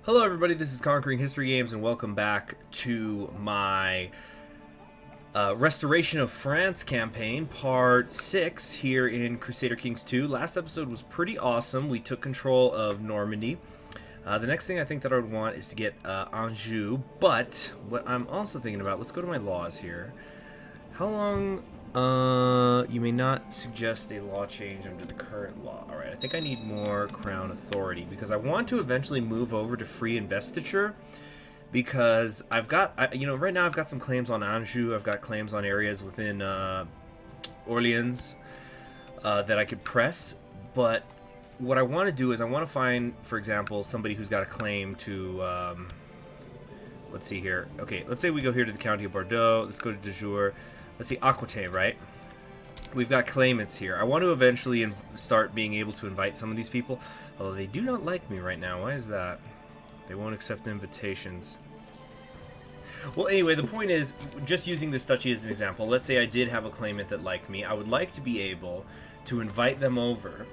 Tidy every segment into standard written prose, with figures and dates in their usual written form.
Hello everybody, this is Conquering History Games and welcome back to my Restoration of France campaign, part 6 here in Crusader Kings 2. Last episode was pretty awesome. We took control of Normandy. The next thing I think that I would want is to get Anjou, but what I'm also thinking about, let's go to my laws here. How long, you may not suggest a law change under the current law. Alright, I think I need more crown authority because I want to eventually move over to free investiture because I've got, right now I've got some claims on Anjou, I've got claims on areas within Orleans that I could press, but what I want to do is I want to find, for example, somebody who's got a claim to, let's see here. Okay, let's say we go here to the County of Bordeaux, let's go to Dujour. Let's see, Aquitaine, right? We've got claimants here. I want to eventually start being able to invite some of these people, although they do not like me right now. Why is that? They won't accept invitations. Well, anyway, the point is, just using this duchy as an example, let's say I did have a claimant that liked me. I would like to be able to invite them over,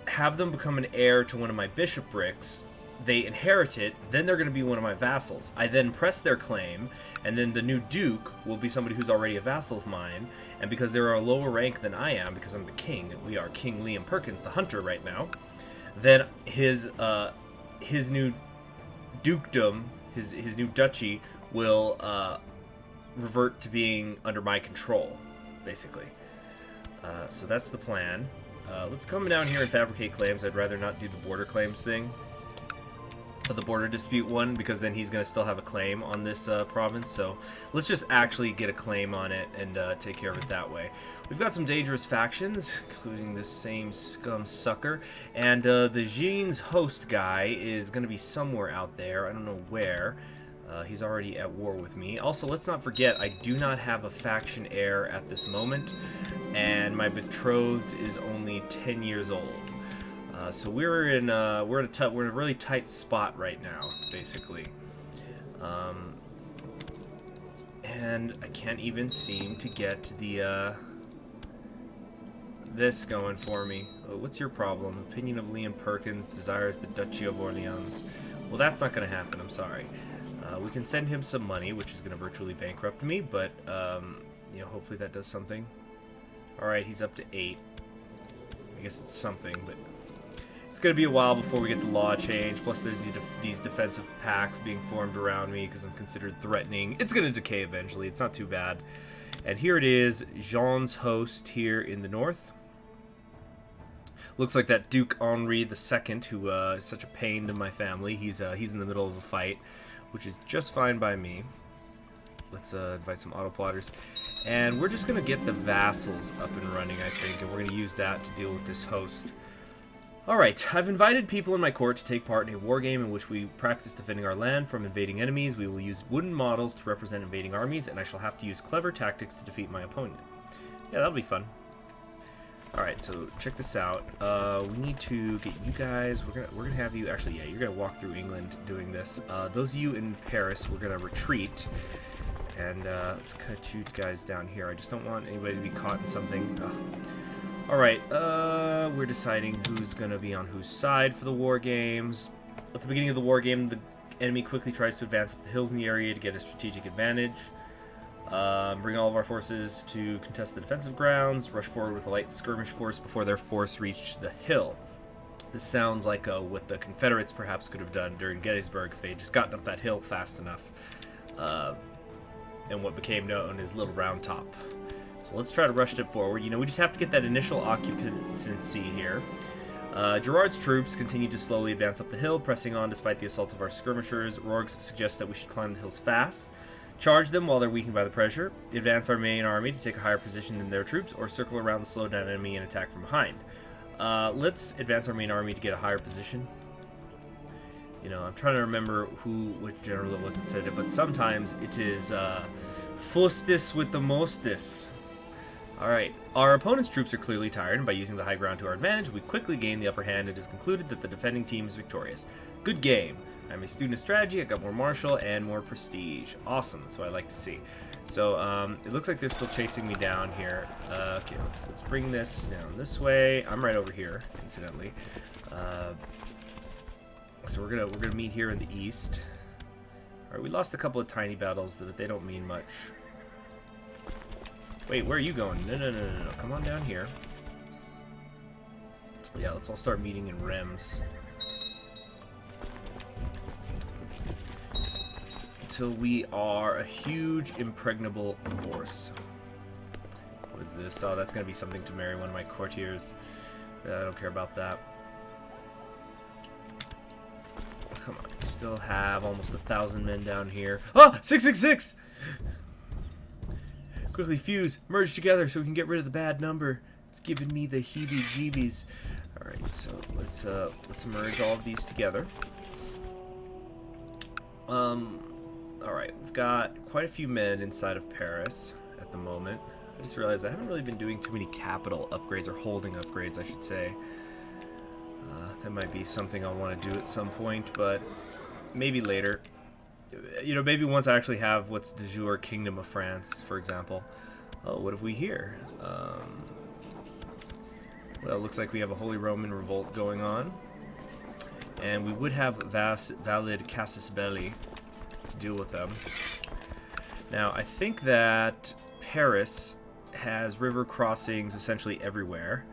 have them become an heir to one of my bishoprics. They inherit it, then they're going to be one of my vassals. I then press their claim, and then the new duke will be somebody who's already a vassal of mine, and because they're a lower rank than I am, because I'm the king, we are King Liam Perkins, the hunter right now, then his new dukedom, his new duchy, will revert to being under my control, basically. So that's the plan. Let's come down here and fabricate claims. I'd rather not do the border claims thing. The border dispute one, because then he's going to still have a claim on this province, so let's just actually get a claim on it and take care of it that way. We've got some dangerous factions, including this same scum sucker, and the Jean's host guy is going to be somewhere out there. I don't know where. He's already at war with me. Also, let's not forget, I do not have a faction heir at this moment, and my betrothed is only 10 years old. So we're in a really tight spot right now, basically, and I can't even seem to get the this going for me. Oh, what's your problem? Opinion of Liam Perkins desires the Duchy of Orleans. Well, that's not going to happen. I'm sorry. We can send him some money, which is going to virtually bankrupt me, but hopefully that does something. All right, he's up to 8. I guess it's something, but it's going to be a while before we get the law changed. Plus, there's these defensive pacts being formed around me because I'm considered threatening. It's going to decay eventually. It's not too bad. And here it is, Jean's host here in the north. Looks like that Duke Henri II, who is such a pain to my family. He's in the middle of a fight, which is just fine by me. Let's invite some autoplotters. And we're just going to get the vassals up and running, I think, and we're going to use that to deal with this host. Alright, I've invited people in my court to take part in a war game in which we practice defending our land from invading enemies. We will use wooden models to represent invading armies, and I shall have to use clever tactics to defeat my opponent. Yeah, that'll be fun. Alright, so check this out. We need to get you guys, we're gonna have you, actually, yeah, you're gonna walk through England doing this. Those of you in Paris, we're gonna retreat. And let's cut you guys down here. I just don't want anybody to be caught in something. Alright, we're deciding who's going to be on whose side for the war games. At the beginning of the war game, the enemy quickly tries to advance up the hills in the area to get a strategic advantage. Bring all of our forces to contest the defensive grounds. Rush forward with a light skirmish force before their force reached the hill. This sounds like what the Confederates perhaps could have done during Gettysburg if they had just gotten up that hill fast enough. And what became known as Little Round Top. So let's try to rush it forward. We just have to get that initial occupancy here. Gerard's troops continue to slowly advance up the hill, pressing on despite the assault of our skirmishers. Rourke suggests that we should climb the hills fast, charge them while they're weakened by the pressure, advance our main army to take a higher position than their troops, or circle around the slowed down enemy and attack from behind. Let's advance our main army to get a higher position. I'm trying to remember which general it was that said it, but sometimes it is Fustis with the mostis. Alright, our opponent's troops are clearly tired, and by using the high ground to our advantage, we quickly gain the upper hand. It is concluded that the defending team is victorious. Good game. I'm a student of strategy, I got more martial and more prestige. Awesome, that's what I like to see. So, it looks like they're still chasing me down here. Okay, let's bring this down this way. I'm right over here, incidentally. So we're gonna meet here in the east. All right, we lost a couple of tiny battles, but they don't mean much. Wait, where are you going? No. Come on down here. Yeah, let's all start meeting in Rems. Until we are a huge, impregnable force. What is this? Oh, that's going to be something to marry one of my courtiers. I don't care about that. Come on, we still have almost 1,000 men down here. Ah! 666! Quickly fuse, merge together so we can get rid of the bad number. It's giving me the heebie-jeebies. Alright, so let's merge all of these together. Alright, we've got quite a few men inside of Paris at the moment. I just realized I haven't really been doing too many capital upgrades, or holding upgrades, I should say. That might be something I'll want to do at some point, but maybe later. You know, maybe once I actually have what's de jure Kingdom of France, for example. Oh, what have we here? Well, it looks like we have a Holy Roman revolt going on. And we would have valid casus belli to deal with them. Now, I think that Paris has river crossings essentially everywhere.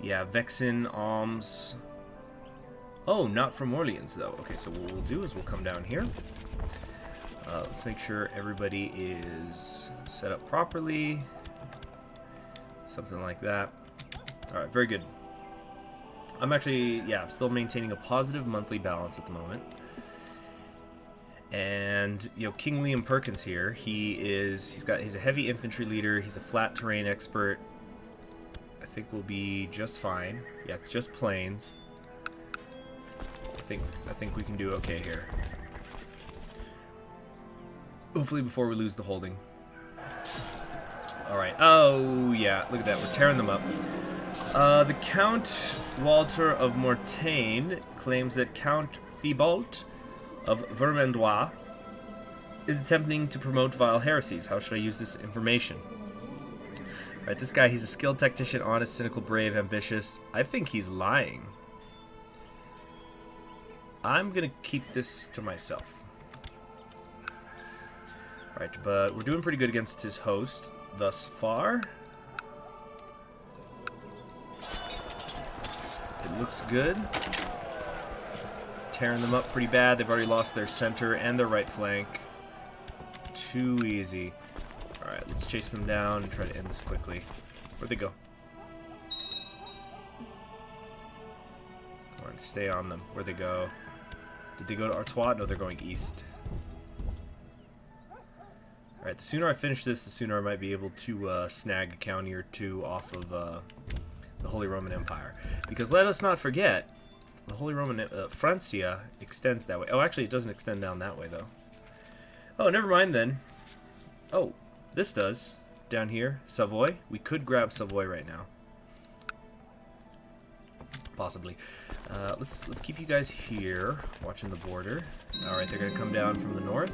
Yeah, Vexin, Alms. Oh, not from Orleans, though. Okay, so what we'll do is we'll come down here. Let's make sure everybody is set up properly. Something like that. Alright, very good. I'm actually, yeah, I'm still maintaining a positive monthly balance at the moment. And, you know, King Liam Perkins here, he's a heavy infantry leader, he's a flat terrain expert. I think we'll be just fine. Yeah, just plains. I think we can do okay here. Hopefully before we lose the holding. Alright. Oh, yeah. Look at that. We're tearing them up. The Count Walter of Mortagne claims that Count Thibault of Vermandois is attempting to promote vile heresies. How should I use this information? Alright, this guy, he's a skilled tactician, honest, cynical, brave, ambitious. I think he's lying. I'm gonna keep this to myself. Alright, but we're doing pretty good against his host thus far. It looks good. Tearing them up pretty bad. They've already lost their center and their right flank. Too easy. Alright, let's chase them down and try to end this quickly. Where'd they go? Come on, stay on them. Where'd they go? Did they go to Artois? No, they're going east. Alright, the sooner I finish this, the sooner I might be able to snag a county or two off of the Holy Roman Empire. Because let us not forget, the Holy Roman Francia extends that way. Oh, actually, it doesn't extend down that way, though. Oh, never mind then. Oh, this does. Down here, Savoy. We could grab Savoy right now. Possibly. Let's keep you guys here, watching the border. Alright, they're going to come down from the north.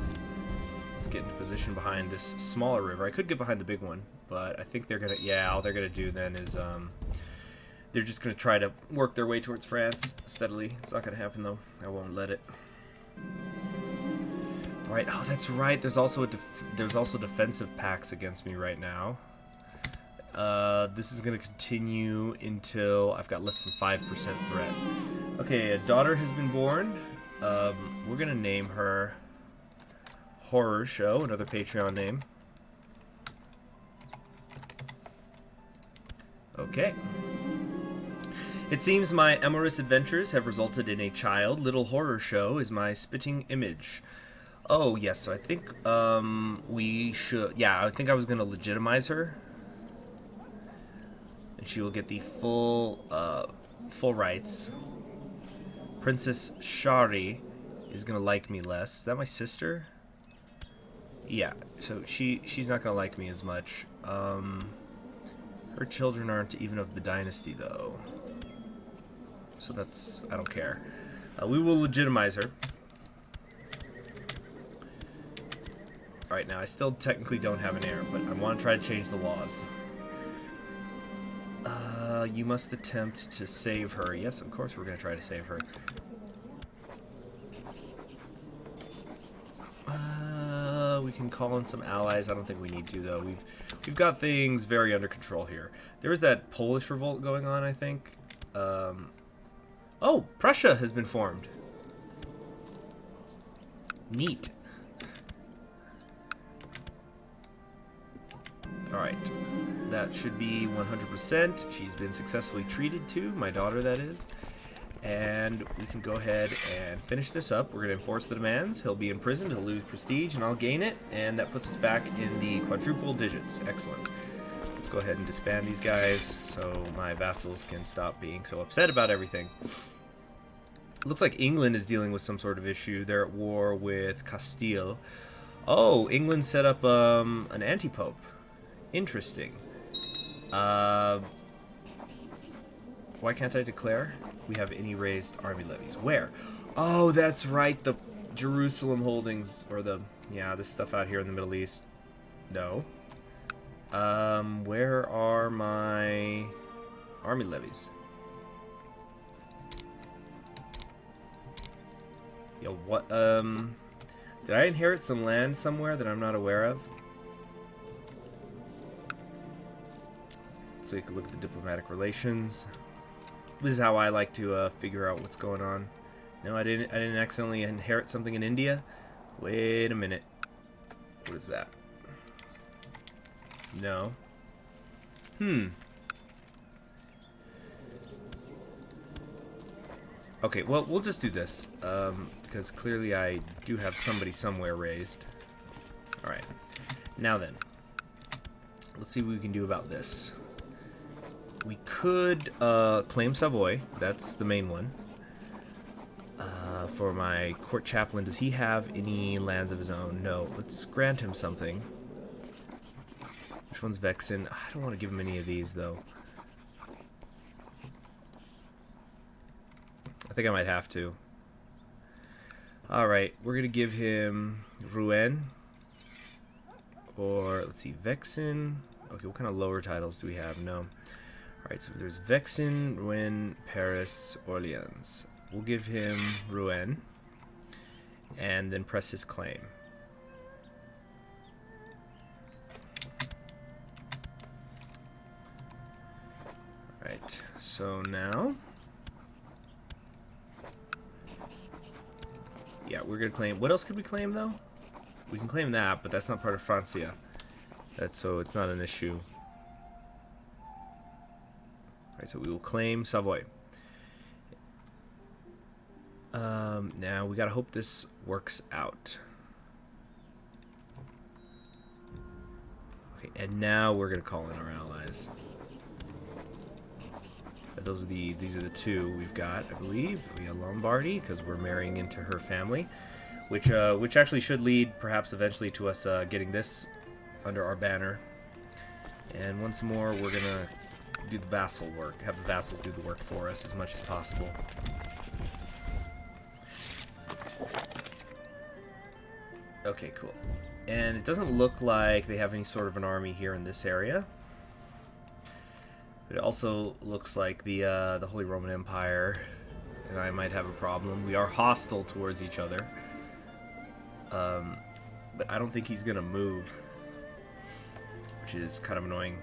Let's get into position behind this smaller river. I could get behind the big one, but I think they're going to... Yeah, all they're going to do then is... they're just going to try to work their way towards France steadily. It's not going to happen, though. I won't let it. Alright, oh, that's right. There's also defensive pacts against me right now. This is going to continue until I've got less than 5% threat. Okay, a daughter has been born. We're going to name her Horror Show, another Patreon name. Okay. It seems my amorous adventures have resulted in a child. Little Horror Show is my spitting image. Oh, yes, so I think we should... Yeah, I think I was going to legitimize her. And she will get the full rights. Princess Shari is going to like me less. Is that my sister? Yeah, so she's not going to like me as much. Her children aren't even of the dynasty, though. So that's... I don't care. We will legitimize her. Alright, now I still technically don't have an heir, but I want to try to change the laws. You must attempt to save her. Yes, of course we're going to try to save her. We can call in some allies. I don't think we need to, though. We've got things very under control here. There was that Polish revolt going on, I think. Oh, Prussia has been formed. Neat. Alright. That should be 100%. She's been successfully treated to, my daughter that is. And we can go ahead and finish this up. We're going to enforce the demands. He'll be imprisoned, he'll lose prestige, and I'll gain it. And that puts us back in the quadruple digits. Excellent. Let's go ahead and disband these guys so my vassals can stop being so upset about everything. It looks like England is dealing with some sort of issue. They're at war with Castile. Oh, England set up an anti-pope. Interesting. Why can't I declare? We have any raised army levies. Where? Oh, that's right. The Jerusalem holdings, or this stuff out here in the Middle East. No. Where are my army levies? Yo, what, did I inherit some land somewhere that I'm not aware of? So you can look at the diplomatic relations. This is how I like to figure out what's going on. No, I didn't accidentally inherit something in India. Wait a minute. What is that? No. Okay, well, we'll just do this. Because clearly I do have somebody somewhere raised. Alright. Now then. Let's see what we can do about this. We could claim Savoy. That's the main one. For my court chaplain, does he have any lands of his own? No. Let's grant him something. Which one's Vexin? I don't want to give him any of these, though. I think I might have to. Alright, we're going to give him Rouen. Or, let's see, Vexin. Okay, what kind of lower titles do we have? No. Alright, so there's Vexin, Rouen, Paris, Orleans. We'll give him Rouen. And then press his claim. Alright, so now... Yeah, we're going to claim... What else could we claim, though? We can claim that, but that's not part of Francia. So it's not an issue. Alright, so we will claim Savoy. Now, we gotta hope this works out. Okay, and now we're gonna call in our allies. These are the two we've got, I believe. We have Lombardy, because we're marrying into her family, which actually should lead, perhaps eventually, to us getting this under our banner. And once more, we're gonna do the vassal work, have the vassals do the work for us as much as possible. Okay, cool. And it doesn't look like they have any sort of an army here in this area. But it also looks like the Holy Roman Empire and I might have a problem. We are hostile towards each other. But I don't think he's gonna move, which is kind of annoying.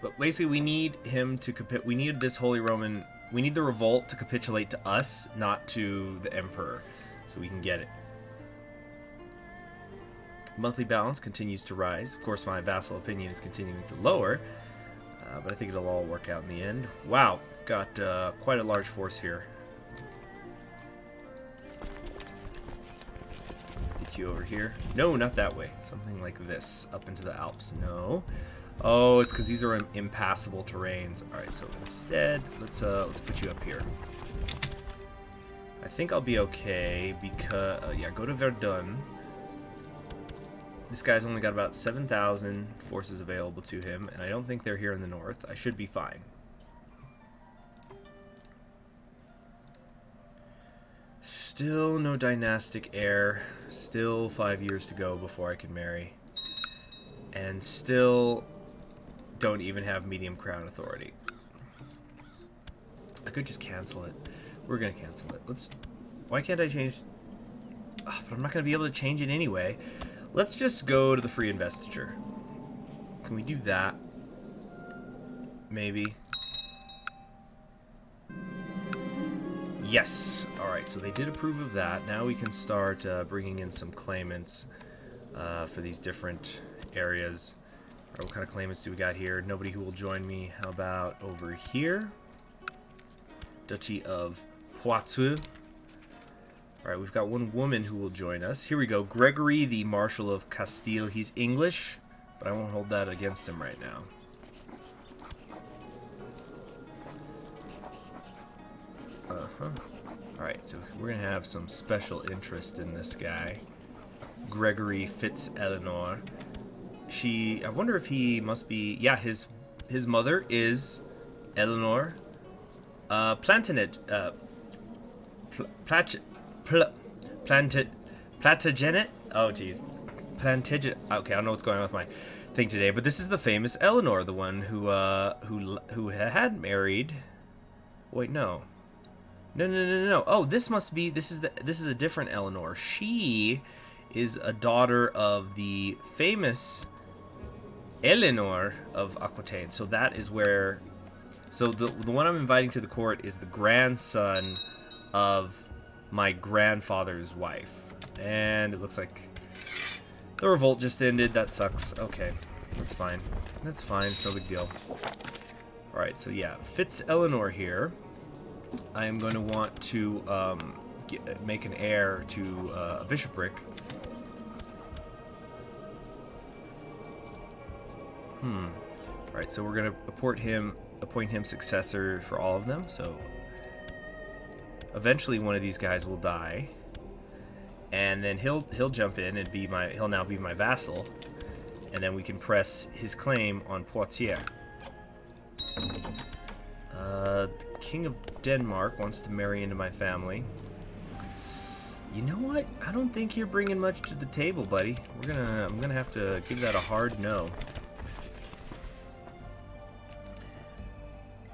But basically, we need him to we need this Holy Roman. We need the revolt to capitulate to us, not to the Emperor, so we can get it. Monthly balance continues to rise. Of course, my vassal opinion is continuing to lower, but I think it'll all work out in the end. Wow, got quite a large force here. Let's get you over here. No, not that way. Something like this, up into the Alps. No. Oh, it's because these are impassable terrains. All right, so instead, let's put you up here. I think I'll be okay because yeah, go to Verdun. This guy's only got about 7,000 forces available to him, and I don't think they're here in the north. I should be fine. Still no dynastic heir. Still 5 years to go before I can marry. And still don't even have medium crown authority. I could just cancel it. We're gonna cancel it. Let's. Why can't I change? Oh, but I'm not gonna be able to change it anyway. Let's just go to the free investiture. Can we do that? Maybe. Yes. All right. So they did approve of that. Now we can start bringing in some claimants for these different areas. All right, what kind of claimants do we got here? Nobody who will join me. How about over here? Duchy of Poitou. All right, we've got one woman who will join us. Here we go. Gregory, the Marshal of Castile. He's English, but I won't hold that against him right now. All right, so we're gonna have some special interest in this guy, Gregory Fitz-Eleanor. I wonder if he must be. Yeah, his mother is Eleanor Plantagenet. Plantagenet. Oh, jeez. Plantagenet. Okay, I don't know what's going on with my thing today, but this is the famous Eleanor, the one who had married. Wait, no. No. Oh, this must be. This is a different Eleanor. She is a daughter of the famous Eleanor of Aquitaine. So that is where. So the one I'm inviting to the court is the grandson of my grandfather's wife, and it looks like the revolt just ended. That sucks. Okay, that's fine. That's fine. It's no big deal. All right. So yeah, Fitz-Eleanor here. I am going to want to make an heir to a bishopric. Alright, so we're going to appoint him successor for all of them. So eventually one of these guys will die, and then he'll jump in and he'll now be my vassal, and then we can press his claim on Poitiers. The King of Denmark wants to marry into my family. You know what? I don't think you're bringing much to the table, buddy. I'm gonna have to give that a hard no.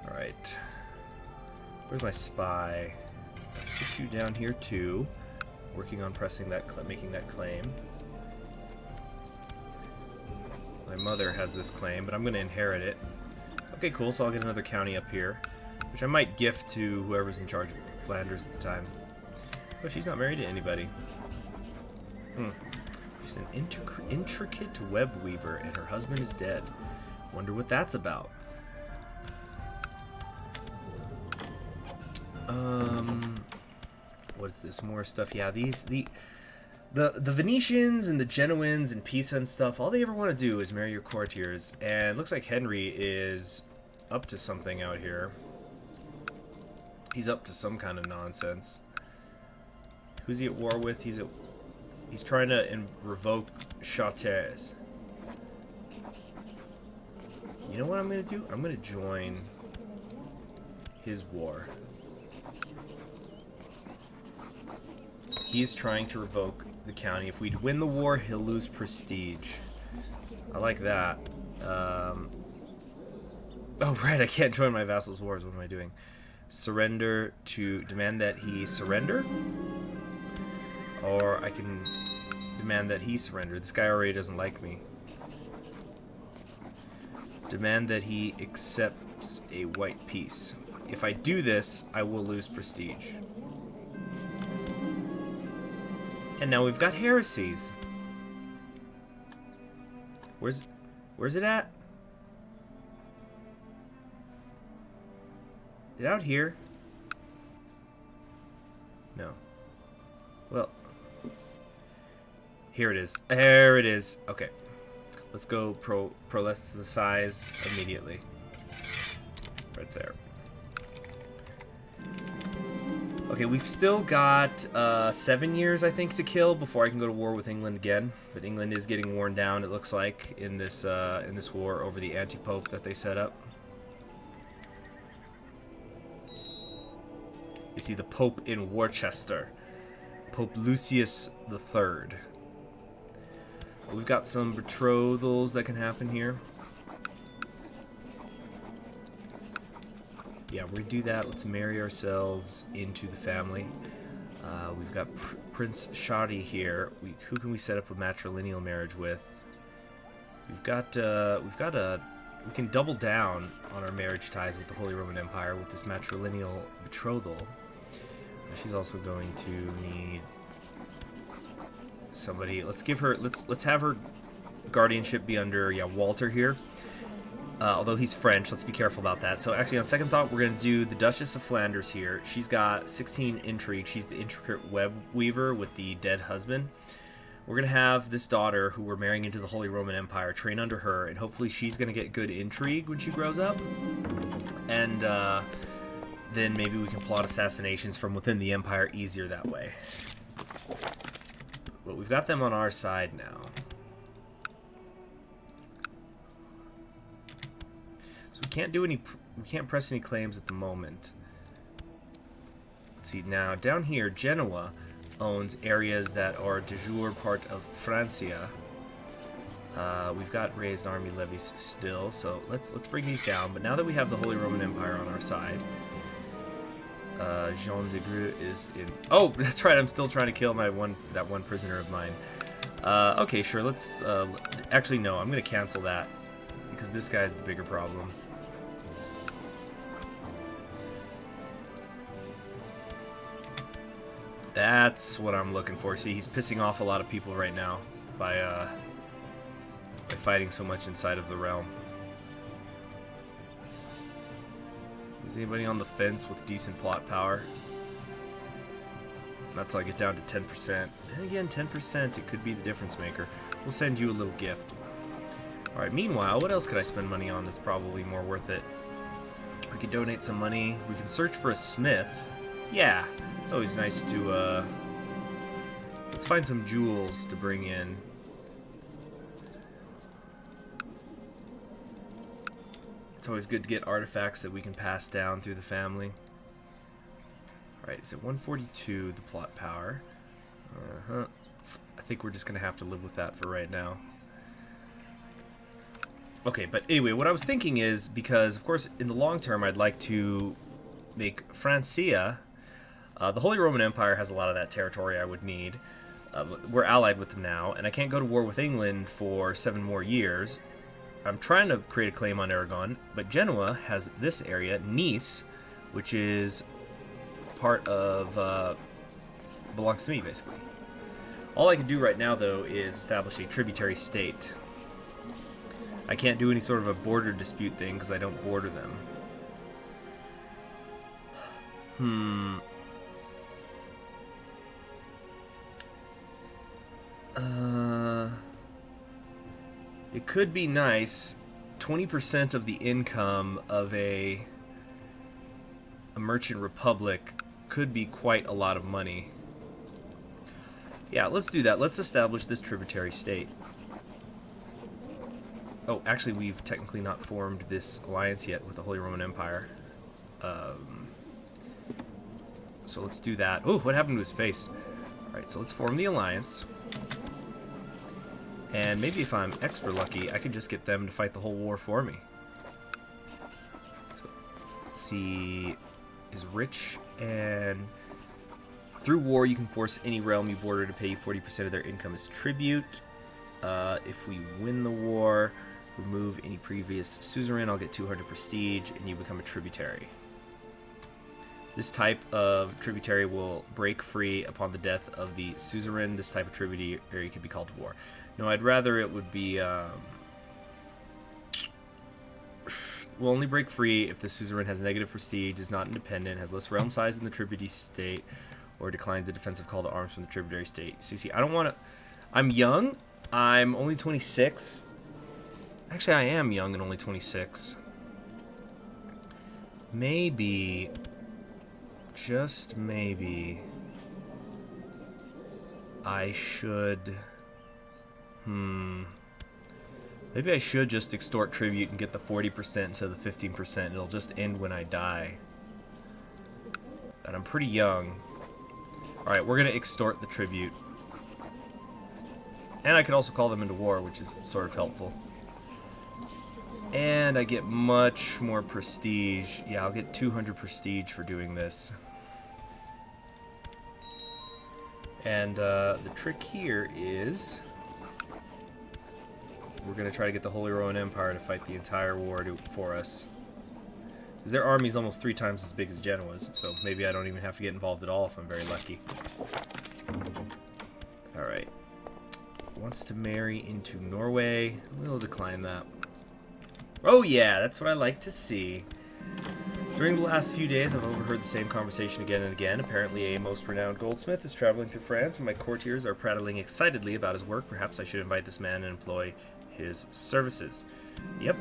All right. Where's my spy? Put you down here too. Working on making that claim. My mother has this claim, but I'm gonna inherit it. Okay, cool, so I'll get another county up here, which I might gift to whoever's in charge of Flanders at the time. But she's not married to anybody. She's an intricate web weaver, and her husband is dead. Wonder what that's about. What's this? More stuff. Yeah, the Venetians and the Genoans and Pisa and stuff, all they ever want to do is marry your courtiers, and it looks like Henry is up to something out here. He's up to some kind of nonsense. Who's he at war with? He's trying to revoke Chartres. You know what I'm going to do? I'm going to join his war. He's trying to revoke the county. If we win the war, he'll lose prestige. I like that. Oh, right, I can't join my vassal's wars. What am I doing? Demand that he surrender? Or I can demand that he surrender. This guy already doesn't like me. Demand that he accepts a white peace. If I do this, I will lose prestige. And now we've got heresies. Where's it at? Is it out here? No. Well, here it is. There it is. Okay. Let's go prolethicize immediately. Right there. Okay, we've still got 7 years, I think, to kill before I can go to war with England again. But England is getting worn down, it looks like, in this war over the anti-pope that they set up. You see the Pope in Worcester, Pope Lucius III. We've got some betrothals that can happen here. Yeah, we're gonna do that. Let's marry ourselves into the family. We've got Prince Shadi here. Who can we set up a matrilineal marriage with? We can double down on our marriage ties with the Holy Roman Empire with this matrilineal betrothal. She's also going to need somebody. Let's have her guardianship be under Walter here. Although he's French, let's be careful about that. So actually, on second thought, we're going to do the Duchess of Flanders here. She's got 16 intrigue. She's the intricate web weaver with the dead husband. We're going to have this daughter, who we're marrying into the Holy Roman Empire, train under her, and hopefully she's going to get good intrigue when she grows up. And then maybe we can plot assassinations from within the Empire easier that way. But we've got them on our side now. We can't press any claims at the moment. Let's see, now down here, Genoa owns areas that are de jure part of Francia. We've got raised army levies still, so let's bring these down. But now that we have the Holy Roman Empire on our side, Jean de Grue is in. Oh, that's right. I'm still trying to kill that one prisoner of mine. Okay, sure. Let's. Actually, no. I'm going to cancel that because this guy's the bigger problem. That's what I'm looking for. See, he's pissing off a lot of people right now by fighting so much inside of the realm. Is anybody on the fence with decent plot power? Not till I get down to 10%. And again, 10%, it could be the difference maker. We'll send you a little gift. Alright, meanwhile, what else could I spend money on that's probably more worth it? We could donate some money. We can search for a smith. Yeah, it's always nice to, let's find some jewels to bring in. It's always good to get artifacts that we can pass down through the family. Alright, is it 142, the plot power? I think we're just going to have to live with that for right now. Okay, but anyway, what I was thinking is, because, of course, in the long term, I'd like to make Francia. The Holy Roman Empire has a lot of that territory I would need. We're allied with them now, and I can't go to war with England for 7 more years. I'm trying to create a claim on Aragon, but Genoa has this area, Nice, which is part of, belongs to me, basically. All I can do right now, though, is establish a tributary state. I can't do any sort of a border dispute thing, because I don't border them. It could be nice. 20% of the income of a merchant republic could be quite a lot of money. Yeah, let's do that. Let's establish this tributary state. Oh, actually, we've technically not formed this alliance yet with the Holy Roman Empire. So let's do that. Oh, what happened to his face? Alright, so let's form the alliance. And maybe if I'm extra lucky, I can just get them to fight the whole war for me. So, let's see. Is rich, and through war you can force any realm you border to pay you 40% of their income as tribute. If we win the war, remove any previous suzerain, I'll get 200 prestige, and you become a tributary. This type of tributary will break free upon the death of the suzerain. This type of tributary could be called to war. No, I'd rather it would be, will only break free if the suzerain has negative prestige, is not independent, has less realm size than the tributary state, or declines the defensive call to arms from the tributary state. See, I don't want to... I'm young. I'm only 26. Actually, I am young and only 26. Maybe... just maybe... I should... Maybe I should just extort tribute and get the 40% instead of the 15%. It'll just end when I die. And I'm pretty young. Alright, we're going to extort the tribute. And I could also call them into war, which is sort of helpful. And I get much more prestige. Yeah, I'll get 200 prestige for doing this. And the trick here is we're going to try to get the Holy Roman Empire to fight the entire war for us. Because their army's almost 3 times as big as Genoa's, so maybe I don't even have to get involved at all if I'm very lucky. Alright. Wants to marry into Norway. We'll decline that. Oh yeah, that's what I like to see. During the last few days, I've overheard the same conversation again and again. Apparently a most renowned goldsmith is traveling through France, and my courtiers are prattling excitedly about his work. Perhaps I should invite this man and employ his services. Yep.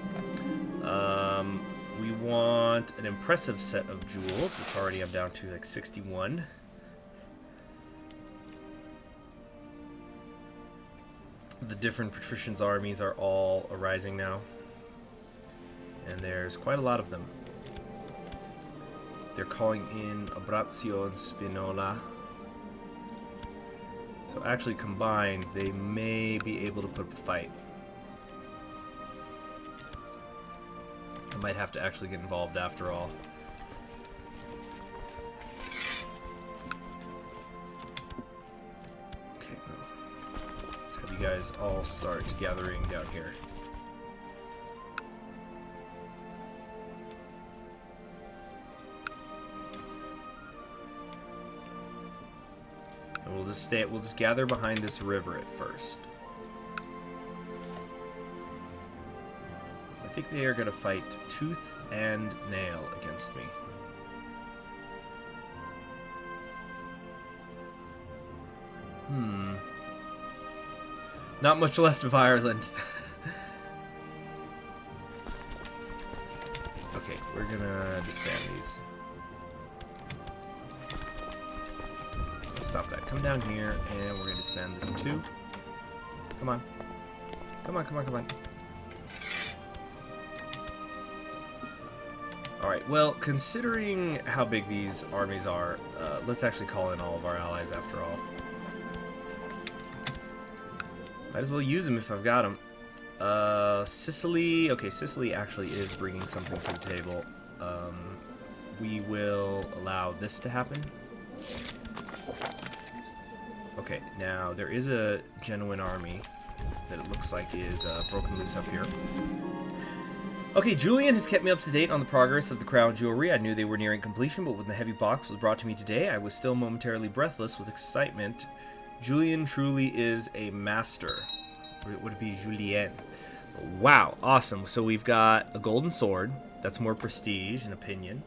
We want an impressive set of jewels, which already I'm down to like 61. The different patricians' armies are all arising now. And there's quite a lot of them. They're calling in Abrazio and Spinola. So actually combined, they may be able to put up a fight. I might have to actually get involved after all. Okay, let's have you guys all start gathering down here. And we'll just gather behind this river at first. I think they are going to fight tooth and nail against me. Not much left of Ireland. Okay, we're gonna disband these. Stop that. Come down here, and we're gonna disband this too. Come on. Come on, come on, come on. Alright, well, considering how big these armies are, let's actually call in all of our allies after all. Might as well use them if I've got them. Sicily. Okay, Sicily actually is bringing something to the table. We will allow this to happen. Okay, now there is a Genoan army that it looks like is broken loose up here. Okay, Julian has kept me up to date on the progress of the crown jewelry. I knew they were nearing completion, but when the heavy box was brought to me today, I was still momentarily breathless with excitement. Julian truly is a master. Or would it be Julien? Wow, awesome. So we've got a golden sword. That's more prestige and opinion.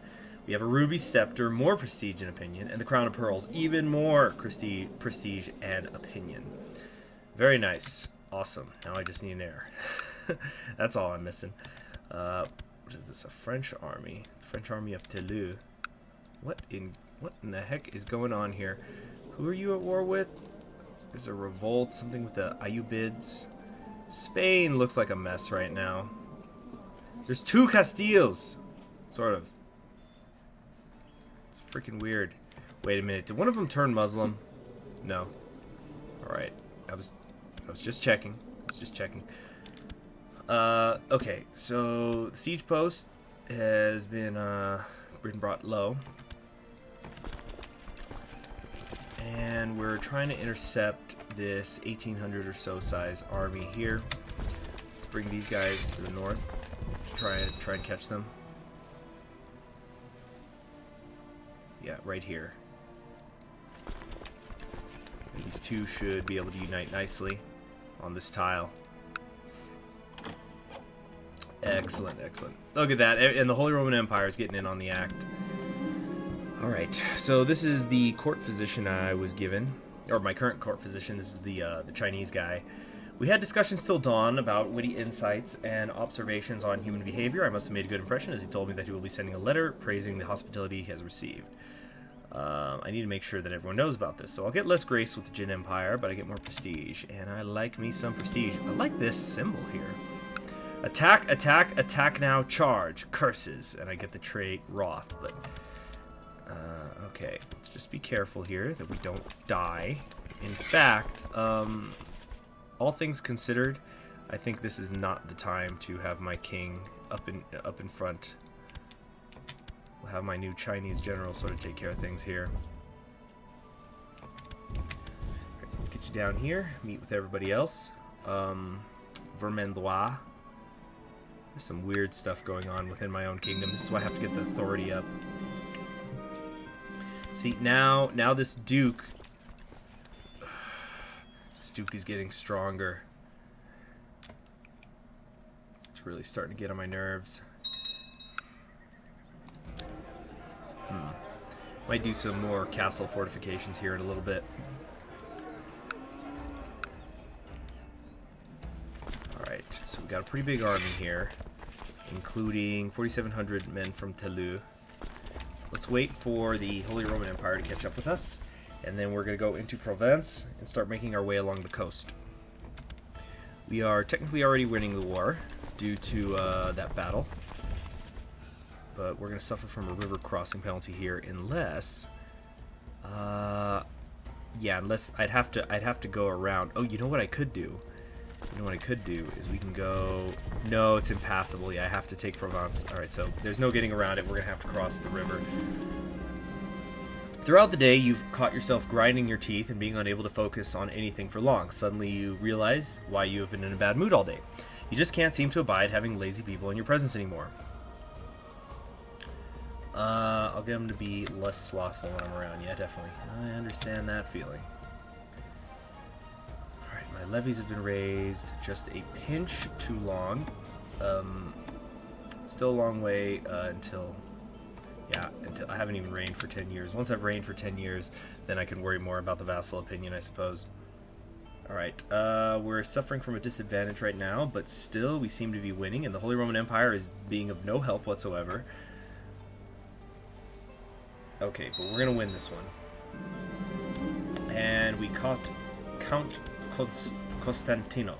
We have a ruby scepter, more prestige and opinion. And the crown of pearls, even more prestige and opinion. Very nice. Awesome. Now I just need an heir. That's all I'm missing. What is this? A French army? French army of Toulouse. What in the heck is going on here? Who are you at war with? There's a revolt, something with the Ayyubids. Spain looks like a mess right now. There's 2 Castilles! Sort of. It's freaking weird. Wait a minute, did one of them turn Muslim? No. Alright. I was just checking. Okay, so the siege post has been brought low. And we're trying to intercept this 1,800 or so size army here. Let's bring these guys to the north. Try and catch them. Yeah, right here. And these two should be able to unite nicely on this tile. Excellent, excellent. Look at that, and the Holy Roman Empire is getting in on the act. Alright, so this is the court physician I was given, or my current court physician. This is the Chinese guy. We had discussions till dawn about witty insights and observations on human behavior. I must have made a good impression, as he told me that he will be sending a letter praising the hospitality he has received. I need to make sure that everyone knows about this. So I'll get less grace with the Jin Empire, but I get more prestige, and I like me some prestige. I like this symbol here. Attack, attack, attack now, charge, curses, and I get the trait Wrath, but... okay, let's just be careful here that we don't die. In fact, all things considered, I think this is not the time to have my king up in front. We'll have my new Chinese general sort of take care of things here. Alright, so let's get you down here, meet with everybody else. Vermandois. There's some weird stuff going on within my own kingdom. This is why I have to get the authority up. See, now this Duke is getting stronger. It's really starting to get on my nerves. Might do some more castle fortifications here in a little bit. Alright, so we've got a pretty big army here, including 4,700 men from Telu. Let's wait for the Holy Roman Empire to catch up with us, and then we're going to go into Provence and start making our way along the coast. We are technically already winning the war due to that battle, but we're going to suffer from a river crossing penalty here unless, yeah, unless I'd have to go around. Oh, you know what I could do? You know what I could do is we can go. No, it's impassable. Yeah, I have to take Provence. All right, so there's no getting around it. We're gonna have to cross the river. Throughout the day, you've caught yourself grinding your teeth and being unable to focus on anything for long. Suddenly, you realize why you have been in a bad mood all day. You just can't seem to abide having lazy people in your presence anymore. I'll get them to be less slothful when I'm around. Yeah, definitely. I understand that feeling. Alright, my levies have been raised just a pinch too long. Still a long way until I haven't even reigned for 10 years. Once I've reigned for 10 years, then I can worry more about the vassal opinion, I suppose. Alright, we're suffering from a disadvantage right now, but still we seem to be winning, and the Holy Roman Empire is being of no help whatsoever. Okay, but we're gonna win this one. And we caught Count Costantino.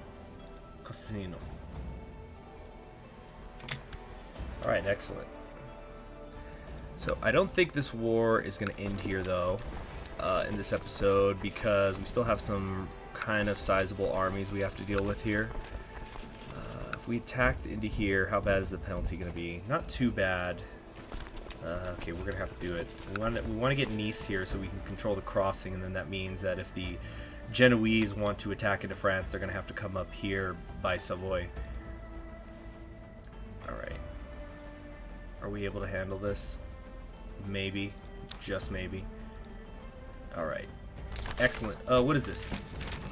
Alright, excellent. So I don't think this war is going to end here, though, in this episode, because we still have some kind of sizable armies we have to deal with here. If we attacked into here, how bad is the penalty going to be? Not too bad. Okay, we're going to have to do it. We want to get Nice here so we can control the crossing, and then that means that if the Genoese want to attack into France, they're going to have to come up here by Savoy. Alright. Are we able to handle this? Maybe. Just maybe. Alright. Excellent. What is this?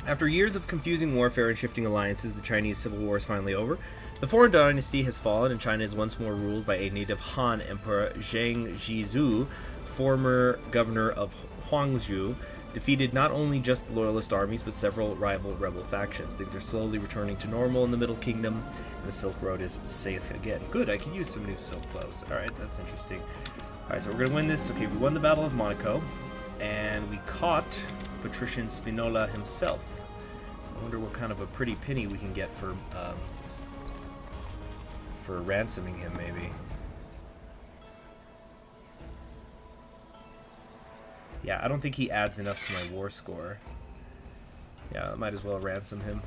After years of confusing warfare and shifting alliances, the Chinese Civil War is finally over. The foreign dynasty has fallen, and China is once more ruled by a native Han Emperor Zheng Jizhu, former governor of Huangzhou, defeated not only just the loyalist armies, but several rival rebel factions. Things are slowly returning to normal in the Middle Kingdom, and the Silk Road is safe again. Good, I can use some new silk clothes. Alright, that's interesting. Alright, so we're going to win this. Okay, we won the Battle of Monaco, and we caught Patrician Spinola himself. I wonder what kind of a pretty penny we can get for ransoming him, maybe. Yeah, I don't think he adds enough to my war score. Yeah, I might as well ransom him.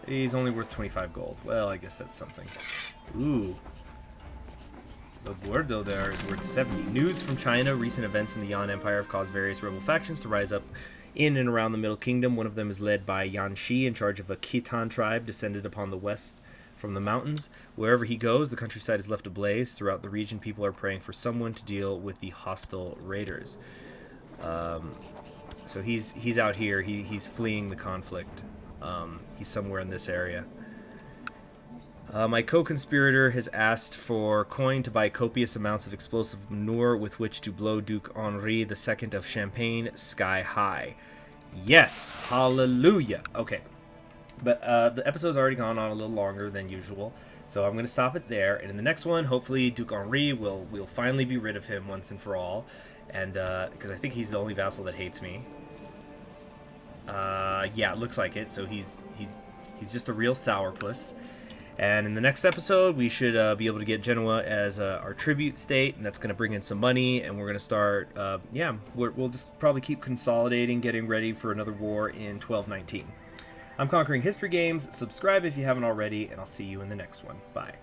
He's only worth 25 gold. Well, I guess that's something. Ooh. The Bordeaux there is worth 70. News from China. Recent events in the Yan Empire have caused various rebel factions to rise up in and around the Middle Kingdom. One of them is led by Yan Shi, in charge of a Khitan tribe descended upon the west from the mountains. Wherever he goes, the countryside is left ablaze. Throughout the region, people are praying for someone to deal with the hostile raiders. So he's out here. He's fleeing the conflict. He's somewhere in this area. My co-conspirator has asked for coin to buy copious amounts of explosive manure with which to blow Duke Henri II of Champagne sky high. Yes! Hallelujah! Okay. But the episode's already gone on a little longer than usual, so I'm going to stop it there. And in the next one, hopefully Duke Henri we'll finally be rid of him once and for all. And because I think he's the only vassal that hates me. Yeah, it looks like it. So he's just a real sourpuss. And in the next episode, we should be able to get Genoa as our tribute state, and that's going to bring in some money, and we're going to start, we'll just probably keep consolidating, getting ready for another war in 1219. I'm Conquering History Games. Subscribe if you haven't already, and I'll see you in the next one. Bye.